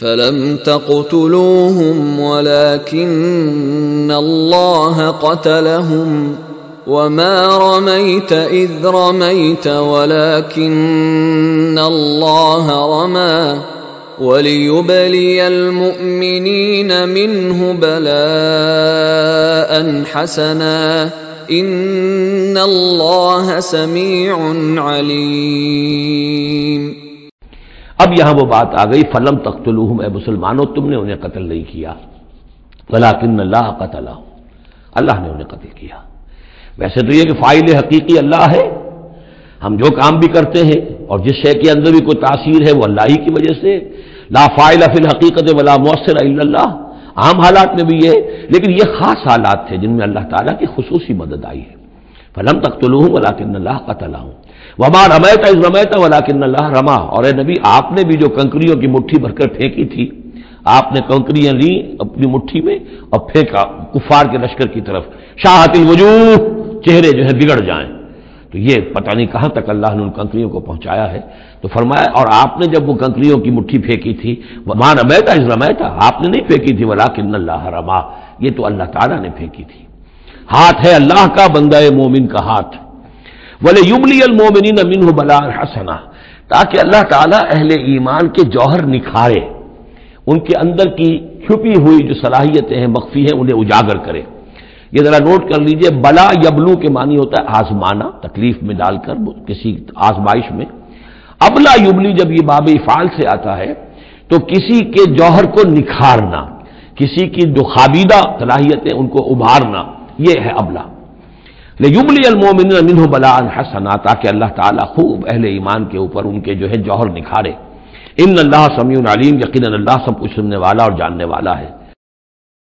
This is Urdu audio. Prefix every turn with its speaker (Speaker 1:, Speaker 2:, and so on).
Speaker 1: فلم تقتلوهم ولكن الله قتلهم وما رميت إذ رميت ولكن الله رمى وليبلي المؤمنين منه بلاء حسنا إن الله سميع عليم۔
Speaker 2: اب یہاں وہ بات آ گئی فلم تقتلوہم، اے مسلمانوں تم نے انہیں قتل نہیں کیا، ولکن اللہ قتلہم، اللہ نے انہیں قتل کیا۔ ویسے تو یہ کہ فاعل حقیقی اللہ ہے، ہم جو کام بھی کرتے ہیں اور جس شے کے اندر بھی کوئی تاثیر ہے وہ اللہ ہی کی وجہ سے، لا فاعل فی الحقیقت ولا مؤثر الا اللہ، عام حالات میں بھی یہ، لیکن یہ خاص حالات تھے جن میں اللہ تعالیٰ کی خصوصی مدد آئی ہے۔ فلم تقتلوہم ولکن اللہ قتلہم وما رمیت اذ رمیت ولکن اللہ رما، اور اے نبی آپ نے بھی جو کنکریوں کی مٹھی بھر کر پھینکی تھی، آپ نے کنکریاں لی اپنی مٹھی میں اور پھینکا کفار کے لشکر کی طرف، شاہت الوجوہ، چہرے جو ہے بگڑ جائیں، تو یہ پتہ نہیں کہاں تک اللہ نے ان کنکریوں کو پہنچایا ہے۔ تو فرمایا اور آپ نے جب وہ کنکریوں کی مٹھی پھینکی تھی، وما رمیت اذ رمیت، آپ نے نہیں پھینکی تھی، ولکن اللہ رما، یہ تو اللہ تعالیٰ نے پھینکی تھی۔ ہاتھ ہے اللہ کا، بندہ مومن کا ہاتھ۔ وَلِيُبْلِيَ الْمُؤْمِنِينَ مِنْهُ بَلَاءً حَسَنًا، تاکہ اللہ تعالیٰ اہل ایمان کے جوہر نکھارے، ان کے اندر کی چھپی ہوئی جو صلاحیتیں ہیں، مخفی ہیں، انہیں اجاگر کرے۔ یہ ذرا نوٹ کر لیجئے، بلا یبلو کے معنی ہوتا ہے آزمانا، تکلیف میں ڈال کر کسی آزمائش میں۔ ابلا یبلی جب یہ باب افعال سے آتا ہے تو کسی کے جوہر کو نکھارنا، کسی کی جو خابیدہ صلاحیتیں ان کو ابھارنا، یہ ہے ابلا۔ لیبلی المؤمنین منہ بلاء حسنا، تاکہ اللہ تعالیٰ خوب اہل ایمان کے اوپر ان کے جو ہے جوہر نکھارے۔ ان اللہ سمیع علیم، یقیناً اللہ سب کچھ سننے والا اور جاننے والا ہے۔